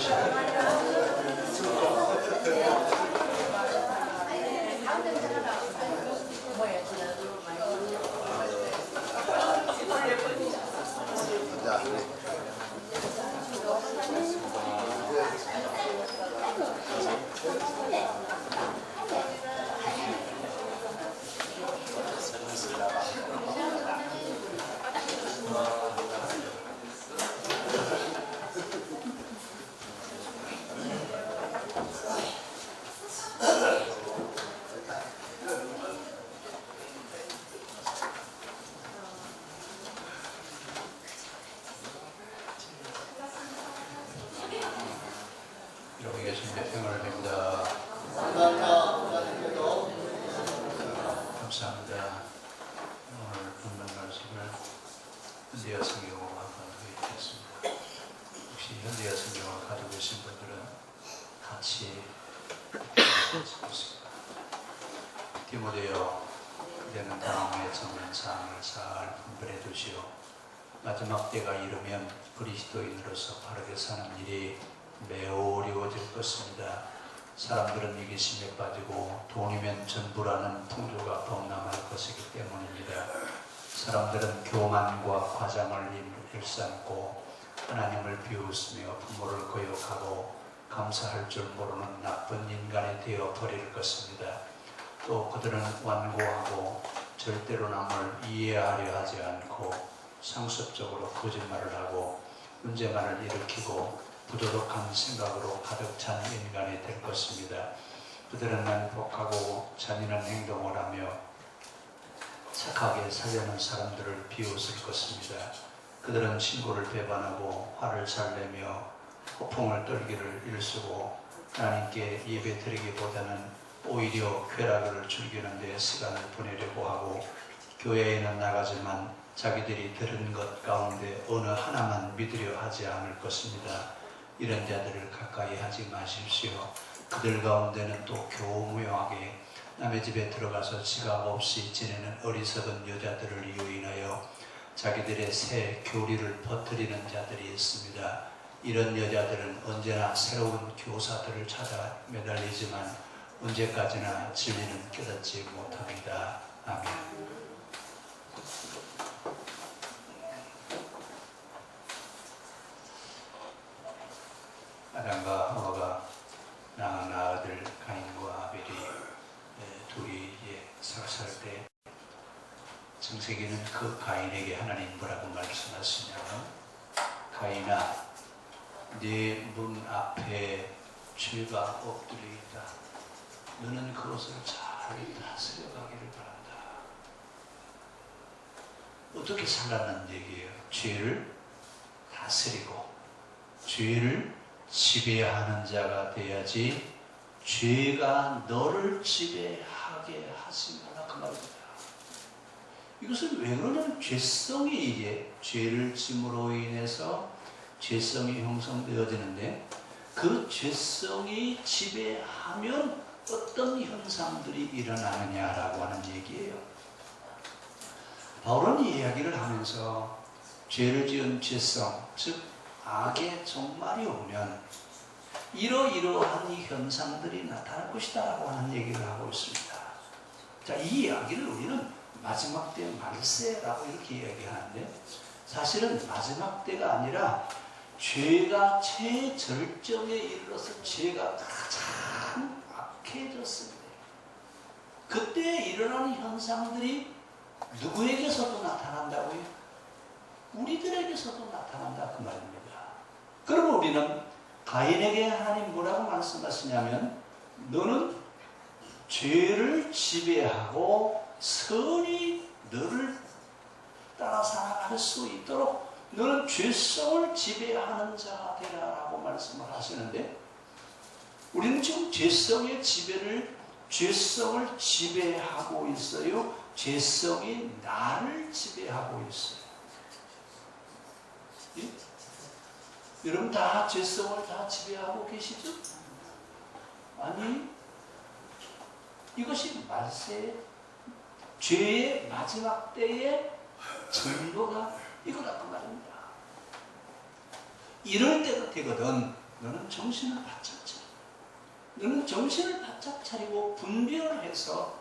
주시고. 여기 계신 대평을 됩니다. 감사합니다. 오늘 본문 말씀을 현대어 성경으로 감독했습니다. 혹시 현대어 성경을 가지고 계신 분들은 같이 읽겠습니다. 디모데여, 그대는 당황에 정한 사항을 잘 분별해 두시오. 마지막 때가 이르면 그리스도인으로서 바르게 사는 일이 매우 어려워질 것입니다. 사람들은 이기심에 빠지고 돈이면 전부라는 풍조가 범람할 것이기 때문입니다. 사람들은 교만과 과장을 일삼고 하나님을 비웃으며 부모를 거역하고 감사할 줄 모르는 나쁜 인간이 되어 버릴 것입니다. 또 그들은 완고하고 절대로 남을 이해하려 하지 않고 상습적으로 거짓말을 하고 문제만을 일으키고 부도덕한 생각으로 가득 찬 인간이 될 것입니다. 그들은 난폭하고 잔인한 행동을 하며 착하게 살려는 사람들을 비웃을 것입니다. 그들은 친구를 배반하고 화를 잘 내며 허풍을 떨기를 일쓰고 하나님께 예배 드리기보다는 오히려 쾌락을 즐기는 데 시간을 보내려고 하고 교회에는 나가지만 자기들이 들은 것 가운데 어느 하나만 믿으려 하지 않을 것입니다. 이런 자들을 가까이 하지 마십시오. 그들 가운데는 또 교묘하게 남의 집에 들어가서 지각 없이 지내는 어리석은 여자들을 유인하여 자기들의 새 교리를 퍼뜨리는 자들이 있습니다. 이런 여자들은 언제나 새로운 교사들을 찾아 매달리지만 언제까지나 진리는 깨닫지 못합니다. 아멘. 아담과 하와가 낳은 아들 가인과 아벨이 둘이 살 때 창세기는 그 가인에게 하나님 뭐라고 말씀하시냐면, 가인아, 네 문 앞에 죄가 엎드려 있다. 너는 그것을 잘 다스려 가기를 바란다. 어떻게 살라는 얘기예요? 죄를 다스리고 죄를 지배하는 자가 돼야지 죄가 너를 지배하게 하지 말라, 그 말입니다. 이것은 왜 그러냐면 죄성이, 이게 죄를 짐으로 인해서 죄성이 형성되어지는데 그 죄성이 지배하면 어떤 현상들이 일어나느냐라고 하는 얘기예요. 바울은 이 이야기를 하면서 죄를 지은 죄성, 즉 악의 종말이 오면 이러이러한 현상들이 나타날 것이다 라고 하는 얘기를 하고 있습니다. 자, 이 이야기를 우리는 마지막 때 말세라고 이렇게 이야기하는데, 사실은 마지막 때가 아니라 죄가 최절정에 이르러서 죄가 가장 악해졌을 때, 그때 일어나는 현상들이 누구에게서도 나타난다고요? 우리들에게서도 나타난다, 그 말입니다. 그러면 우리는 가인에게 하나님 뭐라고 말씀하시냐면, 너는 죄를 지배하고 선이 너를 따라 살아갈 수 있도록 너는 죄성을 지배하는 자가 되라라고 말씀을 하시는데, 우리는 지금 죄성을 지배하고 있어요? 죄성이 나를 지배하고 있어요? 예? 여러분 다 죄성을 다 지배하고 계시죠? 아니, 이것이 말세, 죄의 마지막 때의 전도가 이거다 그 말입니다. 이럴 때가 되거든 너는 정신을 바짝 차려. 너는 정신을 바짝 차리고 분별을 해서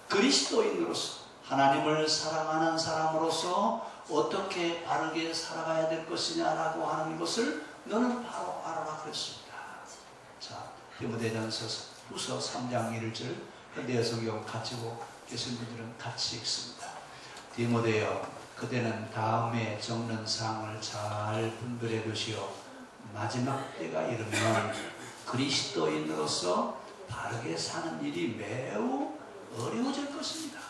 그리스도인으로서 하나님을 사랑하는 사람으로서 어떻게 바르게 살아가야 될 것이냐라고 하는 것을 너는 바로 알아라 그랬습니다. 자, 디모데전서 후서 3장 1절 현대어 성경 가지고 계신 분들은 같이 읽습니다. 디모데여, 그대는 다음에 적는 사항을 잘 분별해 두시오. 마지막 때가 이르면 그리스도인으로서 바르게 사는 일이 매우 어려워질 것입니다.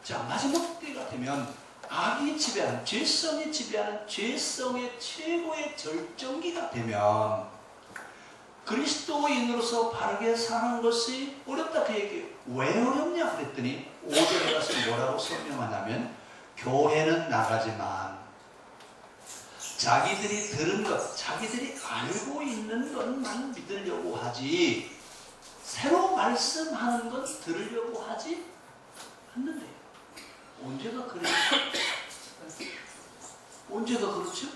자, 마지막 때가 되면 악이 지배하는, 죄성이 지배하는 죄성의 최고의 절정기가 되면 그리스도인으로서 바르게 사는 것이 어렵다 그 얘기예요. 왜 어렵냐 그랬더니 5절에 가서 뭐라고 설명하냐면 교회는 나가지만 자기들이 들은 것, 자기들이 알고 있는 것만 믿으려고 하지 새로 말씀하는 것 들으려고 하지 않는데 언제가 그래요? 언제가 그렇죠?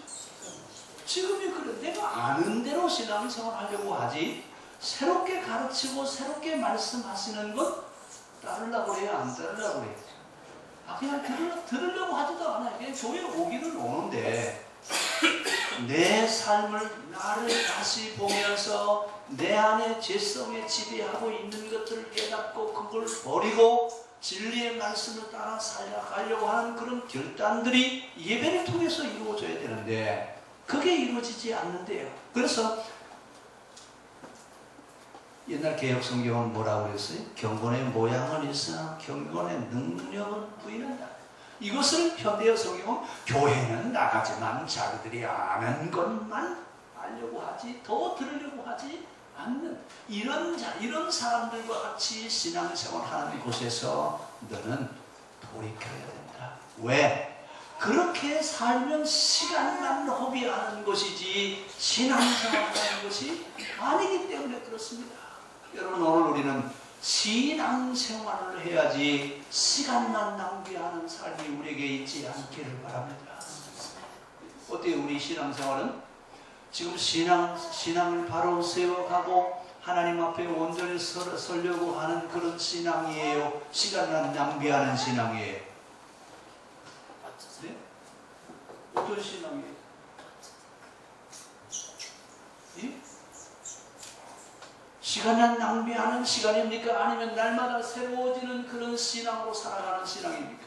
지금이 그래. 내가 아는 대로 신앙생활 하려고 하지 새롭게 가르치고 새롭게 말씀하시는 것 따르려고 그래요? 안 따르려고 그래요? 그냥 들으려고 하지도 않아요. 그냥 교회 오기는 오는데 내 삶을 나를 다시 보면서 내 안에 죄성에 지배하고 있는 것들을 깨닫고 그걸 버리고 진리의 말씀을 따라 살아가려고 하는 그런 결단들이 예배를 통해서 이루어져야 되는데 그게 이루어지지 않는데요. 그래서 옛날 개혁 성경은 뭐라고 그랬어요? 경건의 모양은 있으나 경건의 능력은 부인한다. 이것을 현대의 성경은 교회는 나가지만 자기들이 아는 것만 알려고 하지 더 들으려고 하지 않는 이런 사람들과 같이 신앙생활하는 곳에서 너는 돌이켜야 된다. 왜? 그렇게 살면 시간만 허비하는 것이지 신앙생활하는 것이 아니기 때문에 그렇습니다. 여러분, 오늘 우리는 신앙생활을 해야지 시간만 낭비하는 삶이 우리에게 있지 않기를 바랍니다. 어때요? 우리 신앙생활은? 지금 신앙을 바로 세워가고 하나님 앞에 온전히 서려고 하는 그런 신앙이에요? 시간만 낭비하는 신앙이에요? 네? 어떤 신앙이에요? 예? 시간을 낭비하는 시간입니까? 아니면 날마다 새로워지는 그런 신앙으로 살아가는 신앙입니까?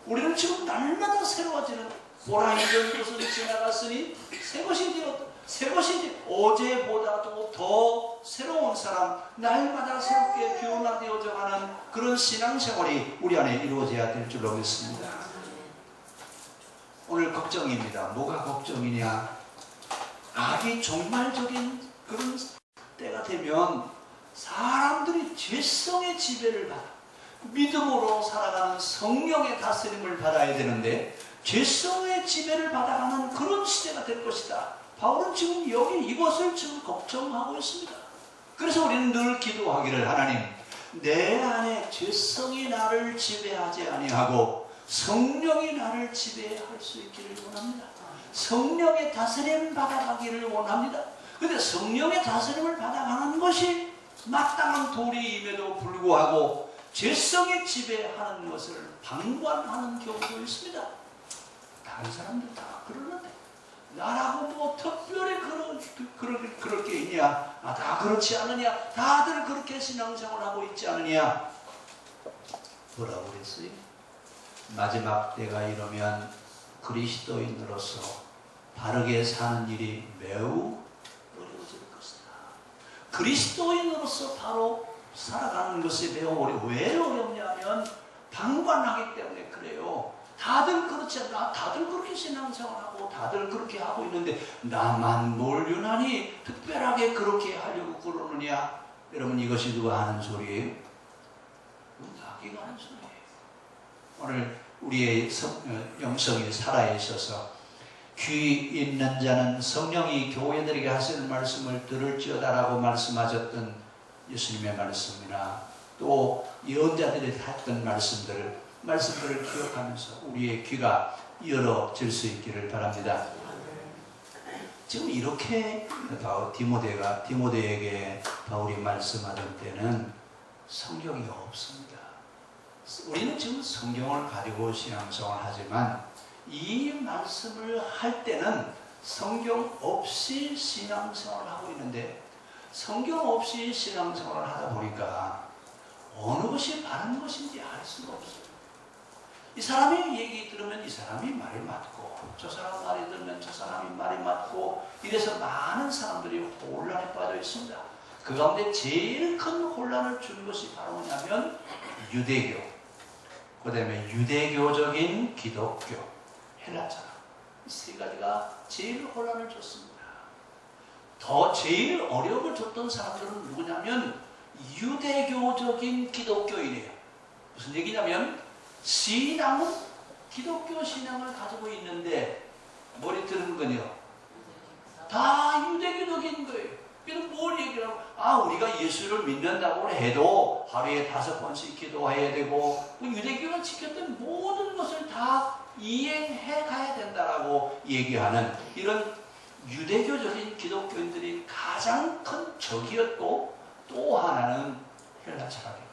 우리는 지금 날마다 새로워지는 보라 이전 것은 지나갔으니 새 것이 되었다. 새 것이 어제보다도 더 새로운 사람, 날마다 새롭게 변화되어져 가는 그런 신앙생활이 우리 안에 이루어져야 될 줄로 믿습니다. 오늘 걱정입니다. 뭐가 걱정이냐? 악이 종말적인 그런 때가 되면 사람들이 죄성의 지배를 받아 믿음으로 살아가는 성령의 다스림을 받아야 되는데 죄성의 지배를 받아가는 그런 시대가 될 것이다. 바울은 지금 여기 이것을 지금 걱정하고 있습니다. 그래서 우리는 늘 기도하기를 하나님, 내 안에 죄성이 나를 지배하지 아니하고 성령이 나를 지배할 수 있기를 원합니다. 성령의 다스림 받아가기를 원합니다. 그런데 성령의 다스림을 받아가는 것이 마땅한 도리임에도 불구하고 죄성에 지배하는 것을 방관하는 경우도 있습니다. 다른 사람들 다 그러는데 나라고 뭐 특별히 그럴 게 있냐? 다 그렇지 않느냐? 다들 그렇게 신앙생활하고 있지 않느냐? 뭐라고 그랬어요? 마지막 때가 이르면 그리스도인으로서 바르게 사는 일이 매우 어려워질 것이다. 그리스도인으로서 바로 살아가는 것이 매우 왜 어렵냐면 방관하기 때문에 그래요. 다들 그렇지 않나? 다들 그렇게 신앙생활하고 다들 그렇게 하고 있는데 나만 뭘 유난히 특별하게 그렇게 하려고 그러느냐? 여러분, 이것이 누가 하는 소리예요? 자기가 하는 소리예요. 오늘 우리의 영성이 살아있어서 귀 있는 자는 성령이 교회들에게 하실 말씀을 들을지어다라고 말씀하셨던 예수님의 말씀이나 또 예언자들이 했던 말씀들을 기억하면서 우리의 귀가 열어질 수 있기를 바랍니다. 지금 이렇게 디모데에게 바울이 말씀하던 때는 성경이 없습니다. 우리는 지금 성경을 가지고 신앙생활을 하지만 이 말씀을 할 때는 성경 없이 신앙생활을 하고 있는데, 성경 없이 신앙생활을 하다 보니까 어느 것이 바른 것인지 알 수가 없어요. 이 사람의 얘기 들으면 이 사람이 말이 맞고, 저 사람 말이 들으면 저 사람이 말이 맞고, 이래서 많은 사람들이 혼란에 빠져 있습니다. 그 가운데 제일 큰 혼란을 준 것이 바로 뭐냐면 유대교, 그 다음에 유대교적인 기독교, 헬라처럼 이 세 가지가 제일 혼란을 줬습니다. 더 제일 어려움을 줬던 사람들은 누구냐면 유대교적인 기독교인이에요. 무슨 얘기냐면 신앙은 기독교 신앙을 가지고 있는데 머리 뜨는 건요 다 유대교적인 거예요. 그래서 뭘 얘기를 하고, 우리가 예수를 믿는다고 해도 하루에 5번씩 기도해야 되고 유대교가 지켰던 모든 것을 다 이행해 가야 된다라고 얘기하는 이런 유대교적인 기독교인들이 가장 큰 적이었고, 또 하나는 헬라 철학입니다.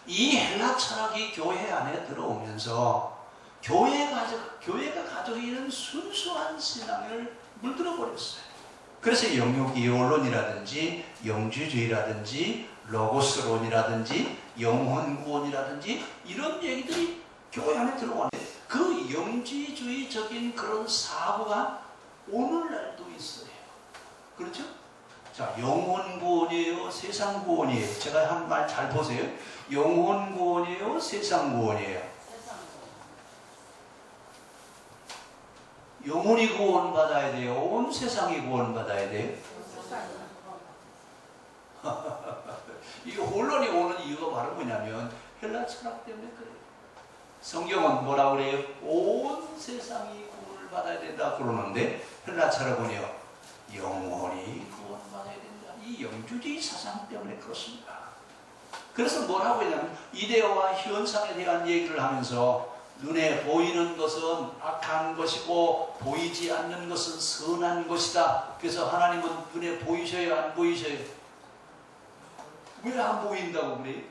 이 헬라 철학이 교회 안에 들어오면서 교회가 가지고 있는 순수한 신앙을 물들어 버렸어요. 그래서 영육이원론이라든지 영주주의라든지 로고스론이라든지 영혼구원이라든지 이런 얘기들이 교회 안에 들어왔는데, 그 영지주의적인 그런 사고가 오늘날도 있어요. 그렇죠? 자, 영혼구원이에요? 세상구원이에요? 제가 한 말 잘 보세요. 영혼구원이에요? 세상구원이에요? 영혼이 구원받아야 돼요? 온 세상이 구원받아야 돼요? 이 혼란이 오는 이유가 바로 뭐냐면 헬라 철학 때문에 그래요. 성경은 뭐라고 그래요? 온 세상이 구원을 받아야 된다 그러는데, 헬라 철학은요 영혼이 구원받아야 된다. 이 영주주의 사상 때문에 그렇습니다. 그래서 뭐라고 했냐면 이데어와 현상에 대한 얘기를 하면서 눈에 보이는 것은 악한 것이고 보이지 않는 것은 선한 것이다. 그래서 하나님은 눈에 보이셔요? 안 보이셔요? 왜 안 보인다고 그래요?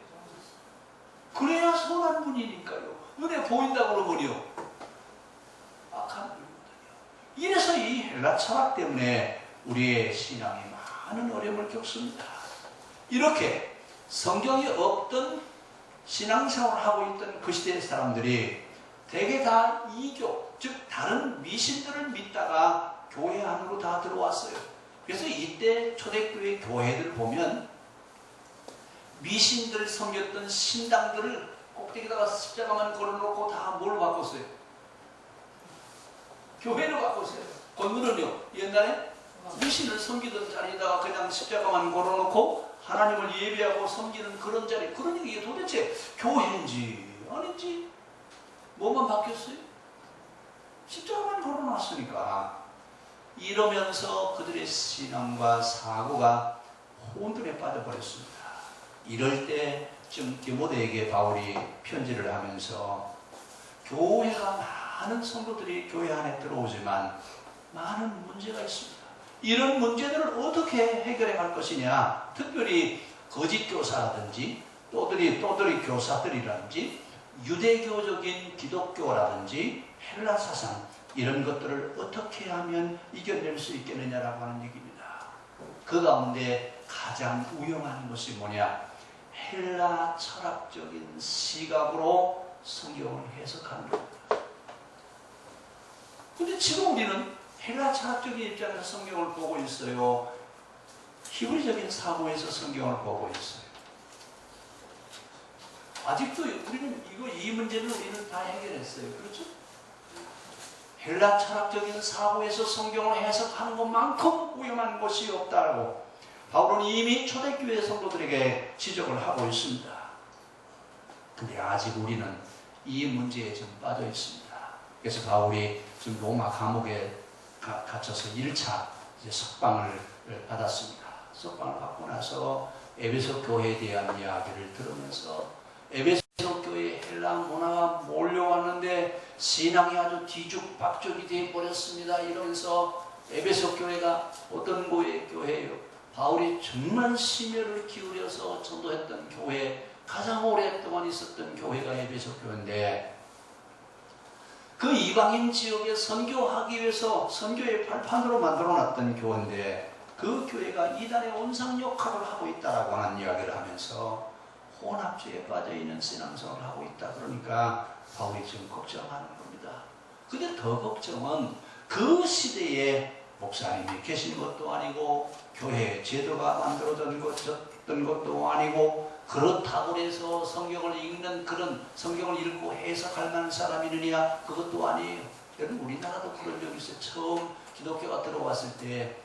그래야 선한 분이니까요. 눈에 보인다고 그러면요 악한 분이거든요. 이래서 이 헬라 철학 때문에 우리의 신앙이 많은 어려움을 겪습니다. 이렇게 성경이 없던 신앙생활을 하고 있던 그 시대의 사람들이 대개 다 이교, 즉 다른 미신들을 믿다가 교회 안으로 다 들어왔어요. 그래서 이때 초대교회 교회들 보면 미신들 섬겼던 신당들을 꼭대기다가 십자가만 걸어놓고 다 뭘로 바꿨어요? 교회로 바꿨어요. 건물은요 옛날에 미신을 섬기던 자리에다가 그냥 십자가만 걸어놓고 하나님을 예배하고 섬기는 그런 자리. 그러니까 이게 도대체 교회인지 아닌지 뭐만 바뀌었어요? 십자가만 걸어놨으니까. 이러면서 그들의 신앙과 사고가 혼돈에 빠져버렸습니다. 이럴 때 지금 디모데에게 바울이 편지를 하면서 교회가 많은 성도들이 교회 안에 들어오지만 많은 문제가 있습니다. 이런 문제들을 어떻게 해결해 갈 것이냐. 특별히 거짓 교사라든지 또들이 교사들이라든지 유대교적인 기독교라든지 헬라 사상 이런 것들을 어떻게 하면 이겨낼 수 있겠느냐라고 하는 얘기입니다. 그 가운데 가장 유용한 것이 뭐냐? 헬라 철학적인 시각으로 성경을 해석하는 겁니다. 근데 지금 우리는 헬라 철학적인 입장에서 성경을 보고 있어요? 히브리적인 사고에서 성경을 보고 있어요? 아직도 우리는 이 문제를 우리는 다 해결했어요. 그렇죠? 헬라 철학적인 사고에서 성경을 해석하는 것만큼 위험한 것이 없다고 바울은 이미 초대교회 성도들에게 지적을 하고 있습니다. 근데 아직 우리는 이 문제에 좀 빠져 있습니다. 그래서 바울이 지금 로마 감옥에 갇혀서 1차 석방을 받았습니다. 석방을 받고 나서 에베소 교회에 대한 이야기를 들으면서 에베소 교회에 헬라 문화가 몰려왔는데 신앙이 아주 뒤죽박죽이 되어버렸습니다. 이러면서 에베소 교회가 어떤 교회예요? 바울이 정말 심혈을 기울여서 전도했던 교회, 가장 오랫동안 있었던 교회가 에베소 교회인데, 그 이방인 지역에 선교하기 위해서 선교의 발판으로 만들어놨던 교회인데, 그 교회가 이단의 온상 역할을 하고 있다라고 하는 이야기를 하면서 혼합주의에 빠져있는 신앙생활을 하고 있다. 그러니까 바울이 지금 걱정하는 겁니다. 근데 더 걱정은 그 시대에 목사님이 계신 것도 아니고 교회의 제도가 만들어진 것도 아니고, 그렇다고 해서 성경을 읽는 그런 성경을 읽고 해석할 만한 사람이 있느냐? 그것도 아니에요. 여러분, 우리나라도 그런 적이 있어요. 처음 기독교가 들어왔을 때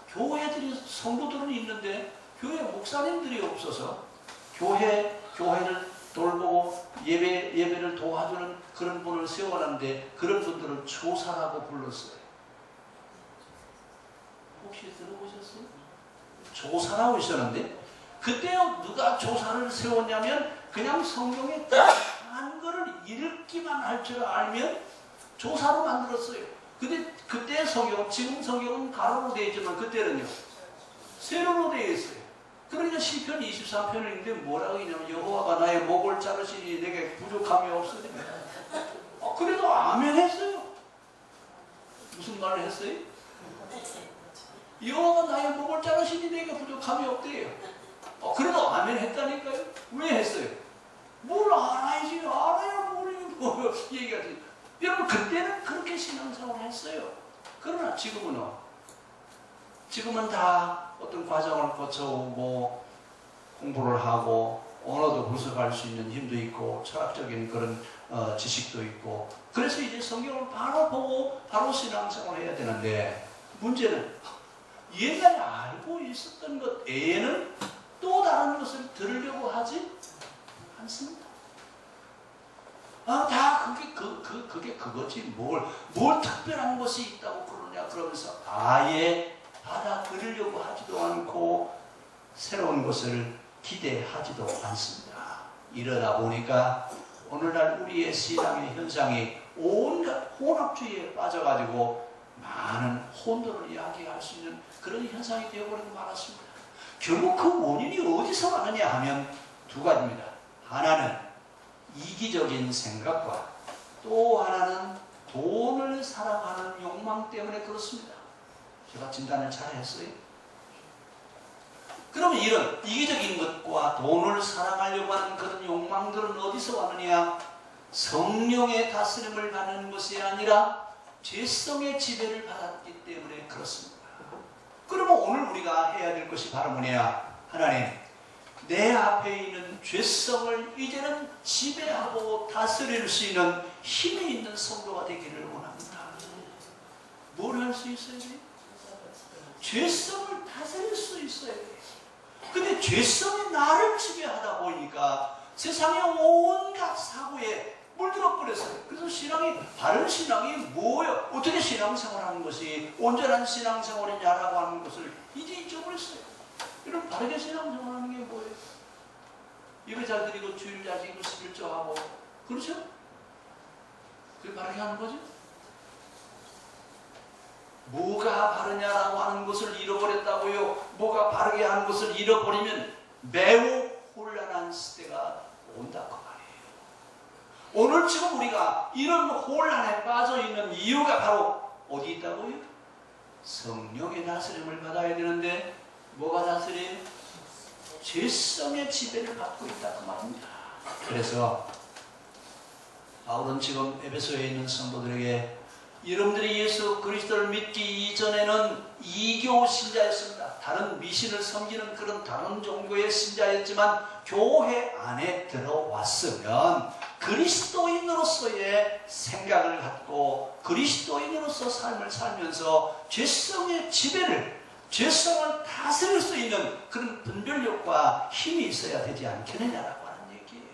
교회들이, 성도들은 있는데 교회 목사님들이 없어서 교회를 돌보고 예배를 도와주는 그런 분을 세워놨는데, 그런 분들을 조사라고 불렀어요. 혹시 들어보셨어요? 조사라고 있었는데, 그때 누가 조사를 세웠냐면 그냥 성경에 한 거를 읽기만 할 줄 알면 조사로 만들었어요. 근데 그때 성경, 지금 성경은 가로로 되어 있지만 그때는요 세로로 되어 있어요. 그러니까 시편 23편을 읽는데 뭐라고 했냐면, 여호와가 나의 목을 자르시니 내게 부족함이 없으니. 그래도 아멘 했어요. 무슨 말을 했어요? 여호와가 나의 목을 자르시니 내게 부족함이 없대요. 그래도 아멘 했다니까요. 왜 했어요? 뭘 알아야지. 알아야 뭘 얘기하지. 여러분, 그때는 그렇게 신앙생활을 했어요. 그러나 지금은 다 어떤 과정을 거쳐오고 공부를 하고 언어도 분석할 수 있는 힘도 있고 철학적인 그런 지식도 있고, 그래서 이제 성경을 바로 보고 바로 신앙생활을 해야 되는데, 문제는 옛날에 알고 있었던 것 외에는 또 다른 것을 들으려고 하지 않습니다. 다 그게 그거지. 뭘 특별한 것이 있다고 그러냐. 그러면서 아예 받아들이려고 하지도 않고 새로운 것을 기대하지도 않습니다. 이러다 보니까 오늘날 우리의 신앙의 현상이 온갖 혼합주의에 빠져가지고 많은 혼돈을 이야기할 수 있는 그런 현상이 되어버리고 말았습니다. 결국 그 원인이 어디서 왔느냐 하면 두 가지입니다. 하나는 이기적인 생각과 또 하나는 돈을 사랑하는 욕망 때문에 그렇습니다. 제가 진단을 잘 했어요. 그러면 이런 이기적인 것과 돈을 사랑하려고 하는 그런 욕망들은 어디서 왔느냐? 성령의 다스림을 받는 것이 아니라 죄성의 지배를 받았기 때문에 그렇습니다. 그러면 오늘 우리가 해야 될 것이 바로 뭐냐? 하나님, 내 앞에 있는 죄성을 이제는 지배하고 다스릴 수 있는 힘이 있는 성도가 되기를 원합니다. 뭘 할 수 있어야 돼요? 죄성을 다스릴 수 있어야 돼요. 근데 죄성이 나를 지배하다 보니까 세상의 온갖 사고에 물들어 버렸어요. 그래서 바른 신앙이 뭐예요? 어떻게 신앙생활하는 것이 온전한 신앙생활이냐라고 하는 것을 이제 잊어버렸어요. 여러분, 바르게 신앙생활하는 게 뭐예요? 예배 잘 드리고 주일 잘 지키고 11조하고, 그렇죠? 그게 바르게 하는 거죠? 뭐가 바르냐라고 하는 것을 잃어버렸다고요? 뭐가 바르게 하는 것을 잃어버리면 매우 혼란한 시대가 온다 그 말이에요. 오늘 지금 우리가 이런 혼란에 빠져있는 이유가 바로 어디 있다고요? 성령의 다스림을 받아야 되는데 뭐가 다스려요? 죄성의 지배를 받고 있다 그 말입니다. 그래서 바울은 지금 에베소에 있는 성도들에게, 여러분들이 예수 그리스도를 믿기 이전에는 이교 신자였습니다. 다른 미신을 섬기는 그런 다른 종교의 신자였지만 교회 안에 들어왔으면 그리스도인으로서의 생각을 갖고 그리스도인으로서 삶을 살면서 죄성의 지배를, 죄성을 다스릴 수 있는 그런 분별력과 힘이 있어야 되지 않겠느냐라고 하는 얘기예요.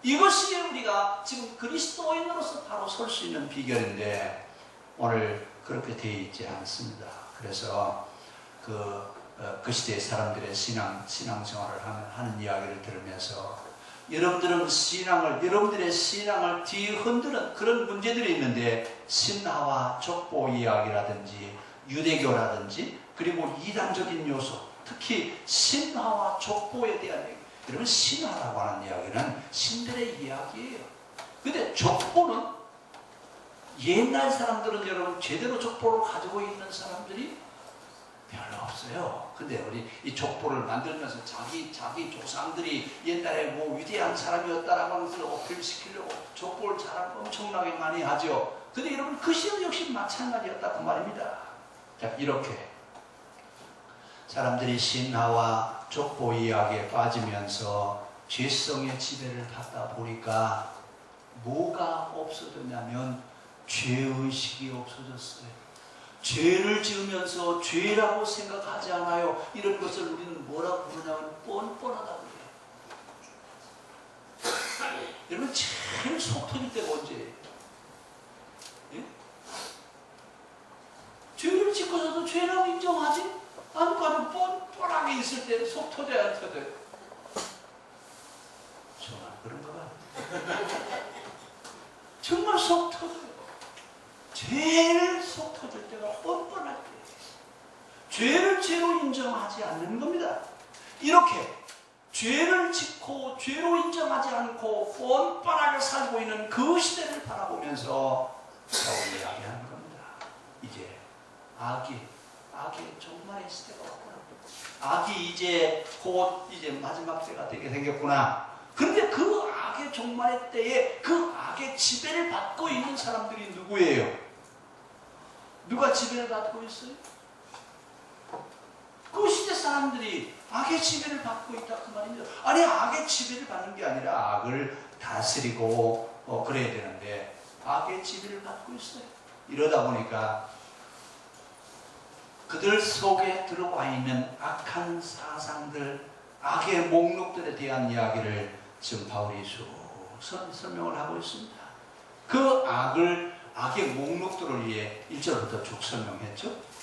이것이 우리가 지금 그리스도인으로서 바로 설 수 있는 비결인데 오늘 그렇게 되어 있지 않습니다. 그래서 그 시대의 사람들의 신앙생활을 하는 이야기를 들으면서 여러분들의 신앙을 뒤흔드는 그런 문제들이 있는데, 신화와 족보 이야기라든지 유대교라든지 그리고 이단적인 요소, 특히 신화와 족보에 대한 얘기. 여러분, 신화라고 하는 이야기는 신들의 이야기예요. 근데 족보는, 옛날 사람들은 여러분 제대로 족보를 가지고 있는 사람들이 별로 없어요. 근데 우리 이 족보를 만들면서 자기 조상들이 옛날에 뭐 위대한 사람이었다라고 하는 것을 어필시키려고 족보를 자랑 엄청나게 많이 하죠. 근데 여러분, 그 시험 역시 마찬가지였다고 말입니다. 자, 이렇게 사람들이 신화와 족보 이야기에 빠지면서 죄성의 지배를 받다 보니까 뭐가 없어졌냐면 죄의식이 없어졌어요. 죄를 지으면서 죄라고 생각하지 않아요. 이런 것을 우리는 뭐라고 부르냐면 뻔뻔하다고 해요. 여러분, 제일 속 터질 때가 언제예요? 예? 죄를 짓고서도 죄라고 인정하지 않고 아주 뻔뻔하게 있을 때 속 터져야 안 터져요? 정말 그런가 봐요. 정말 속 터져요. 제일 속 터질 때가 뻔뻔할 때, 죄를 죄로 인정하지 않는 겁니다. 이렇게 죄를 짓고 죄로 인정하지 않고 뻔뻔하게 살고 있는 그 시대를 바라보면서 바울이 이야기하는 겁니다. 이제 악의 종말의 시대가 왔구나. 악이 이제 곧 마지막 때가 되게 생겼구나. 그런데 그 악의 종말의 때에 그 악의 지배를 받고 있는 사람들이 누구예요? 누가 지배를 받고 있어요? 그 시대 사람들이 악의 지배를 받고 있다, 그 말입니다. 아니, 악의 지배를 받는 게 아니라 악을 다스리고 그래야 되는데 악의 지배를 받고 있어요. 이러다 보니까 그들 속에 들어와 있는 악한 사상들, 악의 목록들에 대한 이야기를 지금 바울이 쭉 설명을 하고 있습니다. 그 악의 목록들을 위해 1절부터 쭉 설명했죠.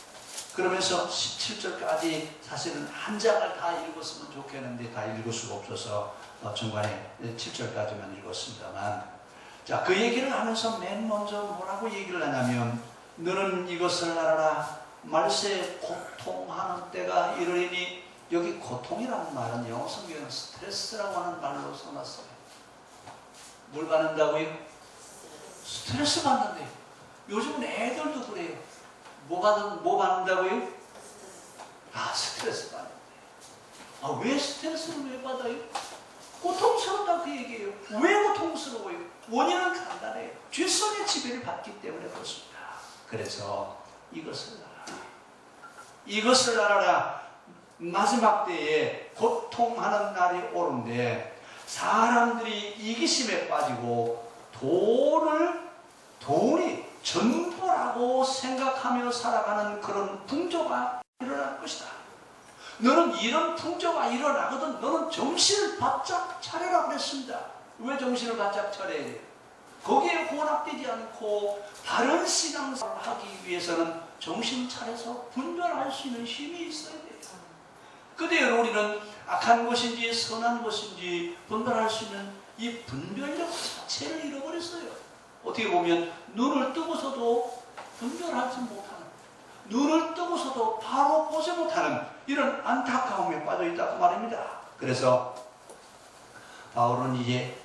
그러면서 17절까지 사실은 한 장을 다 읽었으면 좋겠는데 다 읽을 수가 없어서 중간에 7절까지만 읽었습니다만, 자, 그 얘기를 하면서 맨 먼저 뭐라고 얘기를 하냐면, 너는 이것을 알아라. 말세에 고통하는 때가 이르리니, 여기 고통이라는 말은 영어 성경은 스트레스라고 하는 말로 써놨어요. 뭘 받는다고요? 스트레스 받는데요. 요즘은 애들도 그래요. 뭐 받는다고요? 스트레스 받는데. 왜 스트레스를 왜 받아요? 고통스럽다, 그 얘기예요. 왜 고통스러워요? 원인은 간단해요. 죄성의 지배를 받기 때문에 그렇습니다. 그래서 이것을 알아라. 마지막 때에 고통하는 날이 오는데, 사람들이 이기심에 빠지고 돈이 전부라고 생각하며 살아가는 그런 풍조가 일어날 것이다. 너는 이런 풍조가 일어나거든 너는 정신을 바짝 차려라 그랬습니다. 왜 정신을 바짝 차려야 돼요? 거기에 혼합되지 않고 바른 신앙생활을 하기 위해서는 정신 차려서 분별할 수 있는 힘이 있어야 돼요. 그대로 우리는 악한 것인지 선한 것인지 분별할 수 있는 이 분별력 자체를 잃어버렸어요. 어떻게 보면 눈을 뜨고서도 분별하지 못하는, 눈을 뜨고서도 바로 보지 못하는 이런 안타까움에 빠져 있다고 말입니다. 그래서 바울은 이제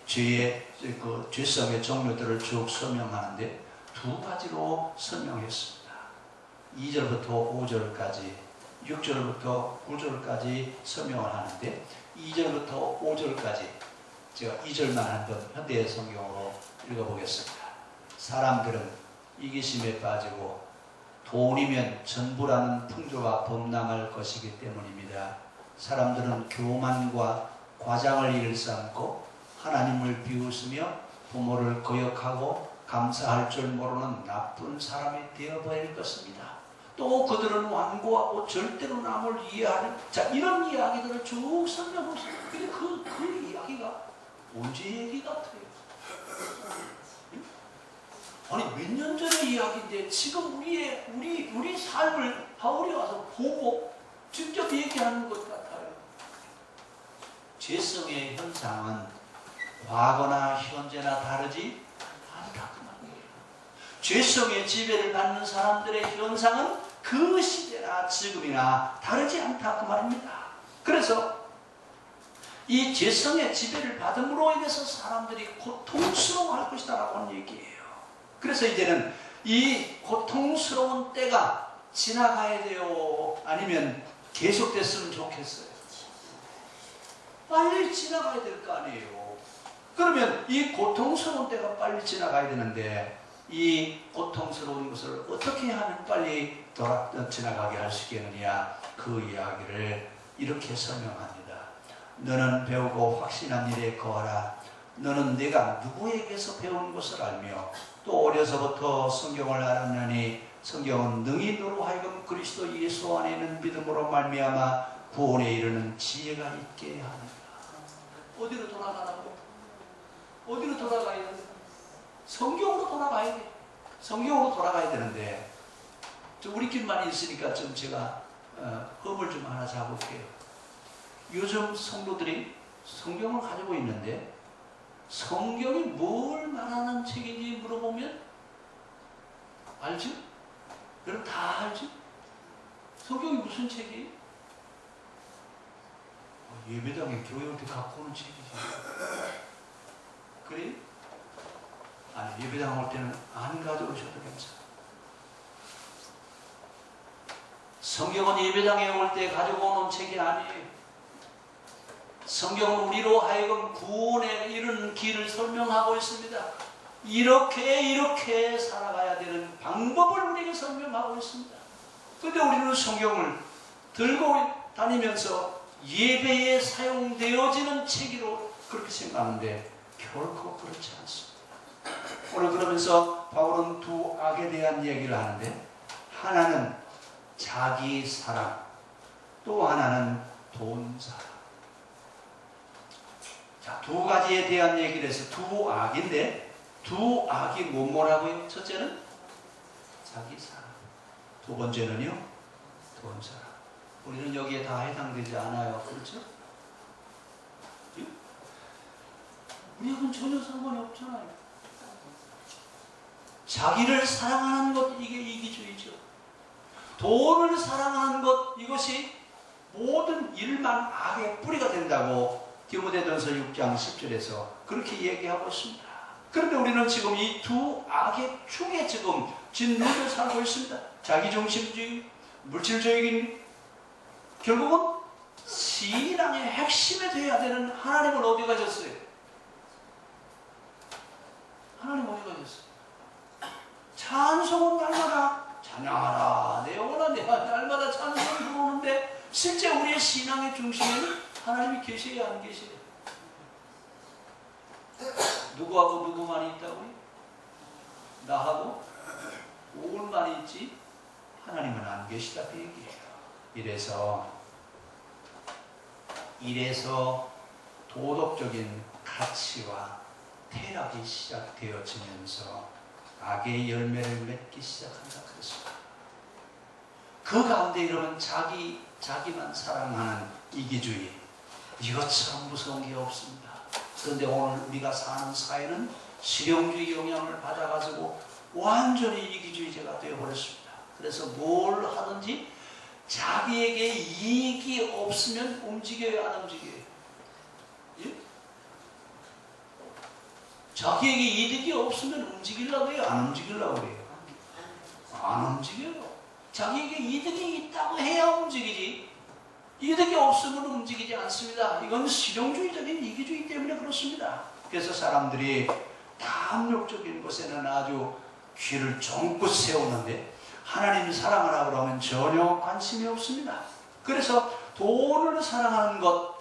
죄성의 종류들을 쭉 설명하는데 두 가지로 설명했습니다. 2절부터 5절까지, 6절부터 9절까지 설명을 하는데, 2절부터 5절까지 제가 2절만 한번 현대 성경으로 읽어보겠습니다. 사람들은 이기심에 빠지고 돈이면 전부라는 풍조가 범람할 것이기 때문입니다. 사람들은 교만과 과장을 일삼고 하나님을 비웃으며 부모를 거역하고 감사할 줄 모르는 나쁜 사람이 되어버릴 것입니다. 또 그들은 완고하고 절대로 남을 이해하는, 이런 이야기들을 쭉 설명했습니다. 근데 그 이야기가 언제 얘기 같아요? 아니, 몇 년 전의 이야기인데 지금 우리 삶을 바울이 와서 보고 직접 얘기하는 것 같아요. 죄성의 현상은 과거나 현재나 다르지 않다 그 말이에요. 죄성의 지배를 받는 사람들의 현상은 그 시대나 지금이나 다르지 않다 그 말입니다. 그래서 이 죄성의 지배를 받음으로 인해서 사람들이 고통스러워할 것이다라고 하는 얘기예요. 그래서 이제는 이 고통스러운 때가 지나가야 돼요? 아니면 계속됐으면 좋겠어요? 빨리 지나가야 될 거 아니에요. 그러면 이 고통스러운 때가 빨리 지나가야 되는데 이 고통스러운 것을 어떻게 하면 빨리 지나가게 할 수 있겠느냐, 그 이야기를 이렇게 설명합니다. 너는 배우고 확신한 일에 거하라. 너는 내가 누구에게서 배운 것을 알며 또 어려서부터 성경을 알았느니 성경은 능히 너로 하여금 그리스도 예수 안에 있는 믿음으로 말미암아 구원에 이르는 지혜가 있게 하느니라. 어디로 돌아가라고? 어디로 돌아가야 돼? 성경으로 돌아가야 돼. 성경으로 돌아가야 되는데 우리끼리만 있으니까 좀 제가 흠을 좀 하나 잡을게요. 요즘 성도들이 성경을 가지고 있는데 성경이 뭘 말하는 책인지 물어보면 알죠? 여러분 다 알죠? 성경이 무슨 책이에요? 예배당에 교회 올 때 갖고 오는 책이지. 그래? 아니, 예배당 올 때는 안 가져오셔도 괜찮아. 성경은 예배당에 올 때 가지고 오는 책이 아니에요. 성경은 우리로 하여금 구원에 이르는 길을 설명하고 있습니다. 이렇게 살아가야 되는 방법을 우리에게 설명하고 있습니다. 그런데 우리는 성경을 들고 다니면서 예배에 사용되어지는 책으로 그렇게 생각하는데 결코 그렇지 않습니다. 오늘 그러면서 바울은 두 악에 대한 얘기를 하는데 하나는 자기 사랑, 또 하나는 돈 사랑. 자, 두 가지에 대한 얘기를 해서 두 악인데 두 악이 뭐라고요? 첫째는 자기 사랑, 두 번째는요 돈 사랑. 우리는 여기에 다 해당되지 않아요. 그렇죠? 우리하고는 전혀 상관이 없잖아요. 자기를 사랑하는 것, 이게 이기주의죠. 돈을 사랑하는 것, 이것이 모든 일만 악의 뿌리가 된다고 디모데전서 6장 10절에서 그렇게 얘기하고 있습니다. 그런데 우리는 지금 이 두 악의 중에 지금 진노를 살고 있습니다. 자기중심주의, 물질주의. 결국은 신앙의 핵심에 되어야 되는 하나님은 어디 가셨어요? 하나님 어디 가셨어요? 찬송은 날마다 찬양하라 내 영혼아 내가 날마다 찬송을 부르는데 실제 우리의 신앙의 중심에는 하나님이 계셔야 안 계셔요? 누구하고 누구만 있다고요? 나하고 오울만 있지 하나님은 안 계시다 그 얘기예요. 이래서 도덕적인 가치와 태락이 시작되어지면서 악의 열매를 맺기 시작한다 그랬습니다. 그 가운데 이러면 자기만 사랑하는 이기주의, 이것처럼 무서운 게 없습니다. 그런데 오늘 우리가 사는 사회는 실용주의 영향을 받아가지고 완전히 이기주의자가 되어버렸습니다. 그래서 뭘 하든지 자기에게 이익이 없으면 움직여요, 안 움직여요? 예? 자기에게 이득이 없으면 움직이려고 해요, 안 움직이려고 해요? 안 움직여요. 자기에게 이득이 있다고 해야 움직이지 이득이 없으면 움직이지 않습니다. 이건 실용주의적인 이기주의 때문에 그렇습니다. 그래서 사람들이 탐욕적인 것에는 아주 귀를 쫑긋 세우는데 하나님 사랑하라 그러면 전혀 관심이 없습니다. 그래서 돈을 사랑하는 것,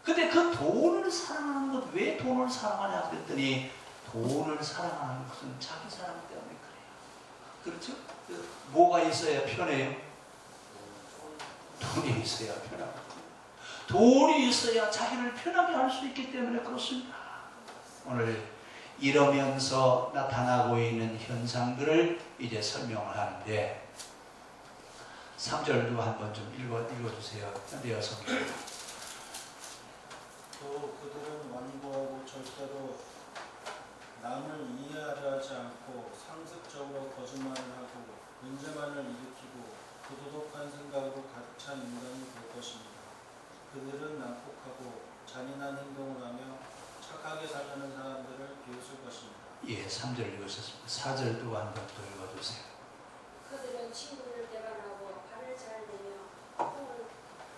근데 그 돈을 사랑하는 것, 왜 돈을 사랑하냐 그랬더니 돈을 사랑하는 것은 자기 사랑 때문에 그래요. 그렇죠? 뭐가 있어야 편해요? 돈이 있어야 편하고 돈이 있어야 자기를 편하게 할 수 있기 때문에 그렇습니다. 오늘 이러면서 나타나고 있는 현상들을 이제 설명을 하는데 3절도 한번 좀 읽어주세요. 내어 성경. 또 그들은 완고하고 절대로 남을 이해하려 하지 않고 상습적으로 거짓말을 하고 문제만을 일으키고 부도덕한 생각으로 가득 찬 인간이 될 것입니다. 그들은 난폭하고 잔인한 행동을 하며 착하게 살려는 사람들을 비웃을 것입니다. 예, 3절 읽으셨습니다. 4절도 한 번 더 읽어주세요. 그들은 친구를 배반하고 발을 잘 내며 콩을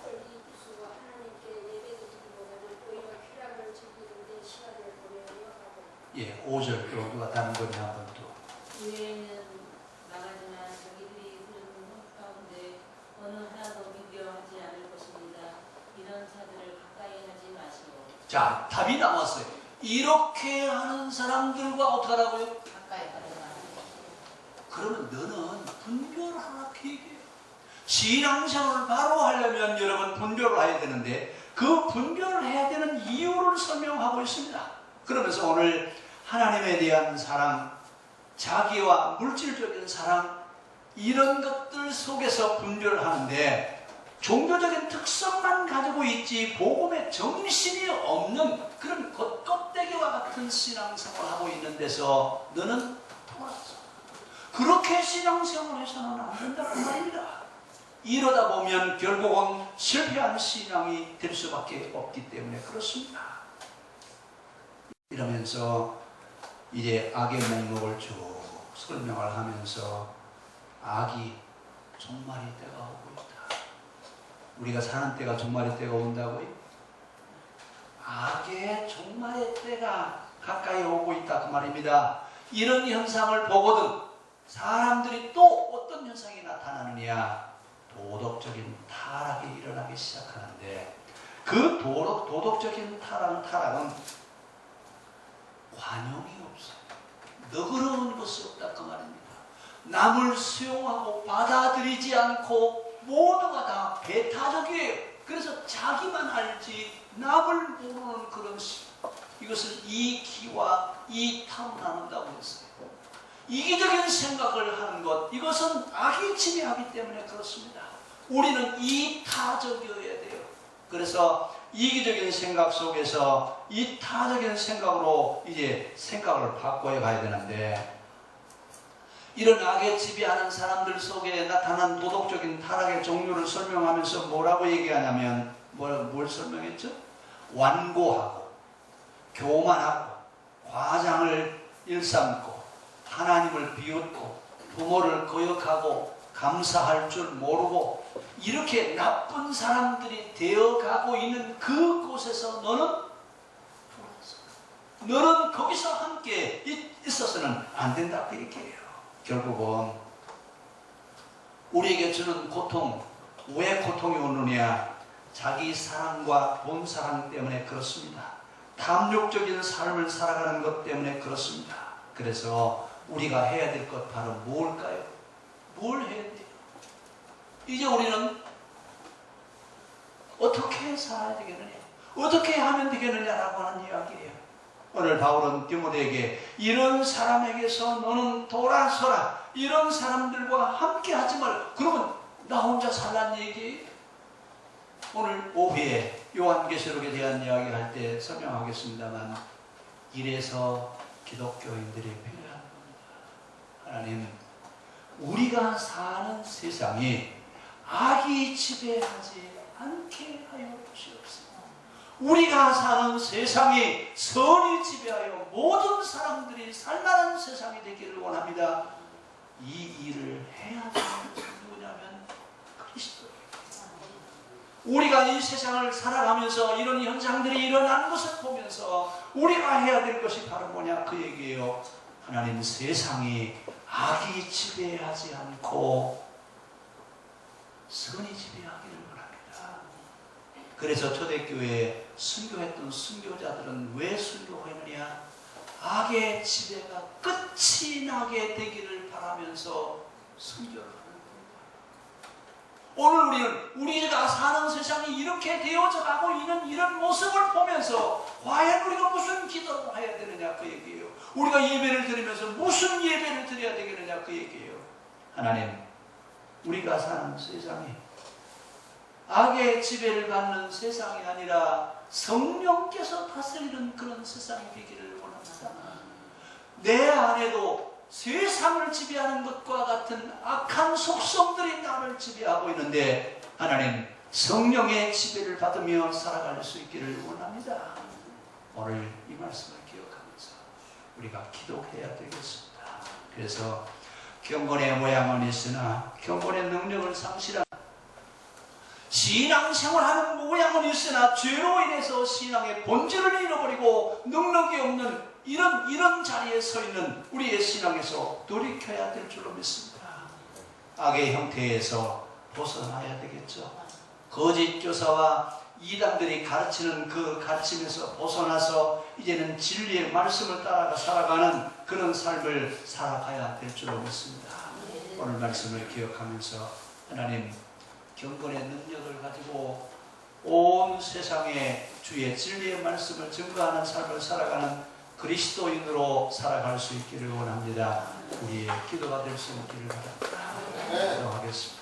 떨기수고 하나님께 예배드리기보다는 오히려 쾌락을 즐기는 데 시간을 보내려 하고. 예, 5절 또 누가 다른 분이 한 번 또. 유해는 나가지만 자기들이 흐르는 가운데 어느 하나도 비교하지 않을 것입니다. 이런 자들을 가까이 하지 마시고. 자, 답이 나왔어요. 이렇게 하는 사람들과 어떻게 하라고요? 가까이 하지 마시고. 그러면 너는 분별하라 그 얘기예요. 신앙생활을 바로 하려면 여러분 분별을 해야 되는데 그 분별을 해야 되는 이유를 설명하고 있습니다. 그러면서 오늘 하나님에 대한 사랑, 자기와 물질적인 사랑 이런 것들 속에서 분별을 하는데 종교적인 특성만 가지고 있지 복음의 정신이 없는 그런 겉껍데기와 같은 신앙생활을 하고 있는 데서 너는 돌아서 그렇게 신앙생활을 해서는 안 된다고 말입니다. 이러다 보면 결국은 실패한 신앙이 될 수밖에 없기 때문에 그렇습니다. 이러면서 이제 악의 목록을 쭉 설명을 하면서 악이 종말이 때가 오고 있다. 우리가 사는 때가 종말의 때가 온다고요? 악의 종말의 때가 가까이 오고 있다 그 말입니다. 이런 현상을 보거든 사람들이 또 어떤 현상이 나타나느냐? 도덕적인 타락이 일어나기 시작하는데 그 도덕적인 타락은 관용이 없어요. 너그러운 것이 없다 그 말입니다. 남을 수용하고 받아들이지 않고 모두가 다 배타적이에요. 그래서 자기만 알지 남을 모르는 그런 식. 이것을 이기와 이타로 나눈다고 했어요. 이기적인 생각을 하는 것, 이것은 악이 지배하기 때문에 그렇습니다. 우리는 이타적이어야 돼요. 그래서 이기적인 생각 속에서 이타적인 생각으로 이제 생각을 바꿔야 가야 되는데 이런 악에 지배하는 사람들 속에 나타난 도덕적인 타락의 종류를 설명하면서 뭐라고 얘기하냐면 뭘 설명했죠? 완고하고 교만하고 과장을 일삼고 하나님을 비웃고 부모를 거역하고 감사할 줄 모르고 이렇게 나쁜 사람들이 되어가고 있는 그곳에서 너는 거기서 함께 있어서는 안 된다 그 얘기예요. 결국은 우리에게 주는 고통, 왜 고통이 오느냐? 자기 사랑과 돈 사랑 때문에 그렇습니다. 탐욕적인 삶을 살아가는 것 때문에 그렇습니다. 그래서 우리가 해야 될 것 바로 뭘까요? 뭘 해야 돼요? 이제 우리는 어떻게 살아야 되겠느냐? 어떻게 하면 되겠느냐라고 하는 이야기예요. 오늘 바울은 디모데에게 이런 사람에게서 너는 돌아서라. 이런 사람들과 함께 하지 말라. 그러면 나 혼자 살란 얘기예요. 오늘 오후에 요한계시록에 대한 이야기를 할 때 설명하겠습니다만 이래서 기독교인들이 필요한 겁니다. 하나님, 우리가 사는 세상이 악이 지배하지 않게 하여 주시옵소서. 우리가 사는 세상이 선이 지배하여 모든 사람들이 살만한 세상이 되기를 원합니다. 이 일을 해야 되는 것은 누구냐면 그리스도예요. 우리가 이 세상을 살아가면서 이런 현상들이 일어나는 것을 보면서 우리가 해야 될 것이 바로 뭐냐 그 얘기예요. 하나님, 세상이 악이 지배하지 않고 선이 지배하기를 원합니다. 그래서 초대교회에 순교했던 순교자들은 왜 순교했느냐? 악의 지배가 끝이 나게 되기를 바라면서 순교를 하는 겁니다. 오늘 우리는 우리가 사는 세상이 이렇게 되어져 가고 있는 이런 모습을 보면서 과연 우리가 무슨 기도를 해야 되느냐 그 얘기예요. 우리가 예배를 드리면서 무슨 예배를 드려야 되겠느냐 그 얘기예요. 하나님, 우리가 사는 세상이 악의 지배를 받는 세상이 아니라 성령께서 다스리는 그런 세상이 되기를 원합니다. 내 안에도 세상을 지배하는 것과 같은 악한 속성들이 나를 지배하고 있는데 하나님 성령의 지배를 받으며 살아갈 수 있기를 원합니다. 오늘 이 말씀을 기억하면서 우리가 기도해야 되겠습니다. 그래서 경건의 모양은 있으나 경건의 능력을 상실한 신앙생활하는 모양은 있으나 죄로 인해서 신앙의 본질을 잃어버리고 능력이 없는 이런 자리에 서 있는 우리의 신앙에서 돌이켜야 될 줄로 믿습니다. 악의 형태에서 벗어나야 되겠죠. 거짓 교사와 이단들이 가르치는 그 가르침에서 벗어나서 이제는 진리의 말씀을 따라가 살아가는 그런 삶을 살아가야 될 줄로 믿습니다. 오늘 말씀을 기억하면서 하나님 경건의 능력을 가지고 온 세상에 주의 진리의 말씀을 증거하는 삶을 살아가는 그리스도인으로 살아갈 수 있기를 원합니다. 우리의 기도가 될 수 있기를 바랍니다. 기도하겠습니다.